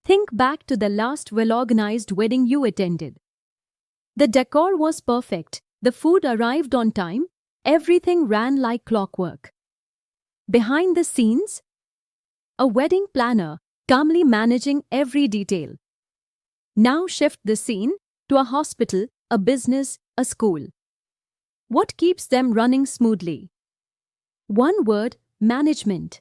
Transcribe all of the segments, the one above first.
Think back to the last well-organized wedding you attended. The decor was perfect, the food arrived on time, everything ran like clockwork. Behind the scenes, a wedding planner calmly managing every detail. Now shift the scene to a hospital, a business, a school. What keeps them running smoothly? One word: management.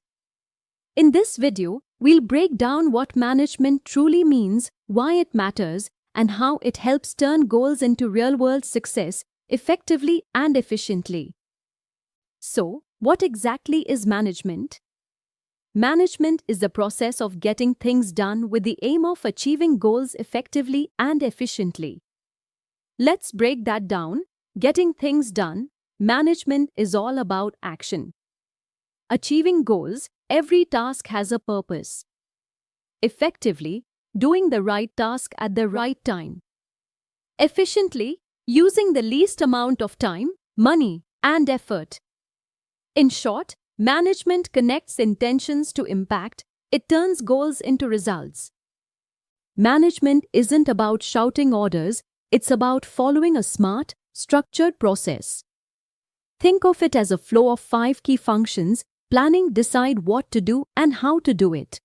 In this video, we'll break down what management truly means, why it matters, and how it helps turn goals into real-world success effectively and efficiently. So, what exactly is management? Management is the process of getting things done with the aim of achieving goals effectively and efficiently. Let's break that down. Getting things done. Management is all about action. Achieving goals. Every task has a purpose. Effectively, doing the right task at the right time. Efficiently, using the least amount of time, money, and effort. In short, management connects intentions to impact. It turns goals into results. Management isn't about shouting orders, it's about following a smart, structured process. Think of it as a flow of 5 key functions: planning, decide what to do and how to do it.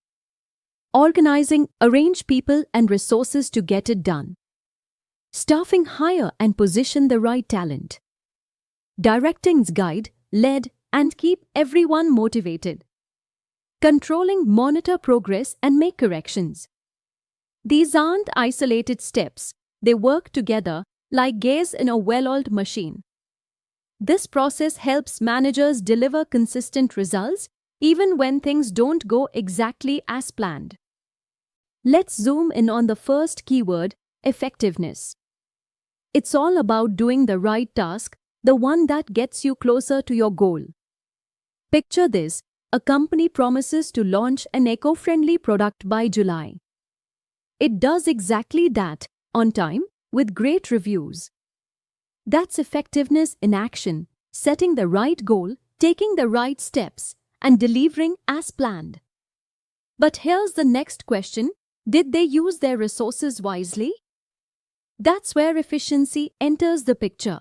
Organizing, arrange people and resources to get it done. Staffing, hire and position the right talent. Directing, guide, lead, and keep everyone motivated. Controlling, monitor progress and make corrections. These aren't isolated steps, they work together like gears in a well-oiled machine. This process helps managers deliver consistent results even when things don't go exactly as planned. Let's zoom in on the first keyword: effectiveness. It's all about doing the right task, the one that gets you closer to your goal. Picture this: a company promises to launch an eco-friendly product by July. It does exactly that, on time, with great reviews. That's effectiveness in action: setting the right goal, taking the right steps, and delivering as planned. But here's the next question: did they use their resources wisely? That's where efficiency enters the picture.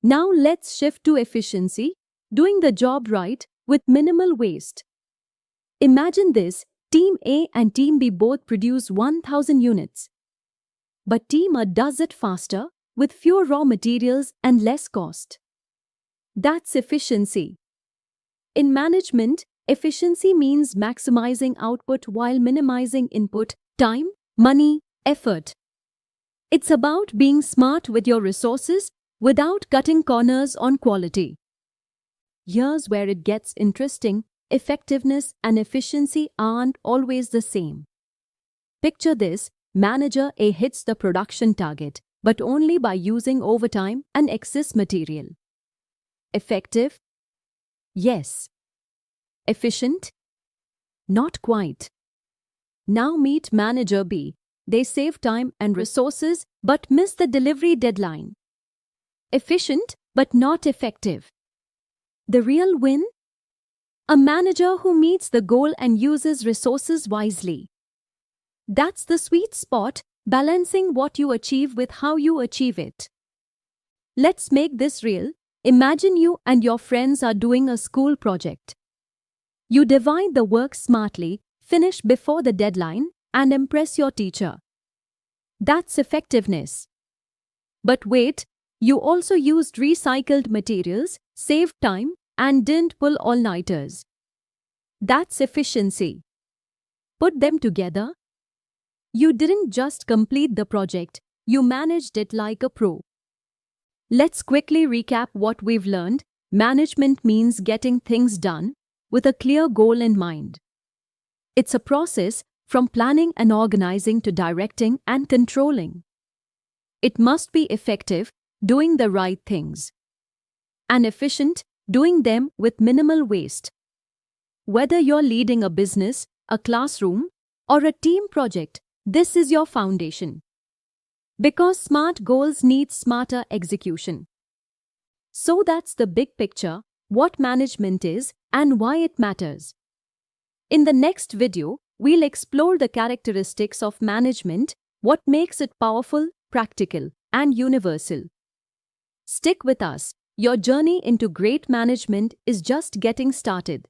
Now let's shift to efficiency, doing the job right with minimal waste. Imagine this: Team A and Team B both produce 1,000 units. But Team A does it faster, with fewer raw materials and less cost. That's efficiency. In management, efficiency means maximizing output while minimizing input, time, money, effort. It's about being smart with your resources without cutting corners on quality. Here's where it gets interesting: effectiveness and efficiency aren't always the same. Picture this: Manager A hits the production target, but only by using overtime and excess material. Effective? Yes. Efficient? Not quite. Now meet Manager B. They save time and resources but miss the delivery deadline. Efficient but not effective. The real win? A manager who meets the goal and uses resources wisely. That's the sweet spot: balancing what you achieve with how you achieve it. Let's make this real. Imagine you and your friends are doing a school project. You divide the work smartly, finish before the deadline, and impress your teacher. That's effectiveness. But wait, you also used recycled materials, saved time, and didn't pull all-nighters. That's efficiency. Put them together. You didn't just complete the project, you managed it like a pro. Let's quickly recap what we've learned. Management means getting things done with a clear goal in mind. It's a process from planning and organizing to directing and controlling. It must be effective, doing the right things, and efficient, doing them with minimal waste. Whether you're leading a business, a classroom, or a team project, this is your foundation. Because smart goals need smarter execution. So that's the big picture: what management is and why it matters. In the next video, we'll explore the characteristics of management, what makes it powerful, practical, and universal. Stick with us. Your journey into great management is just getting started.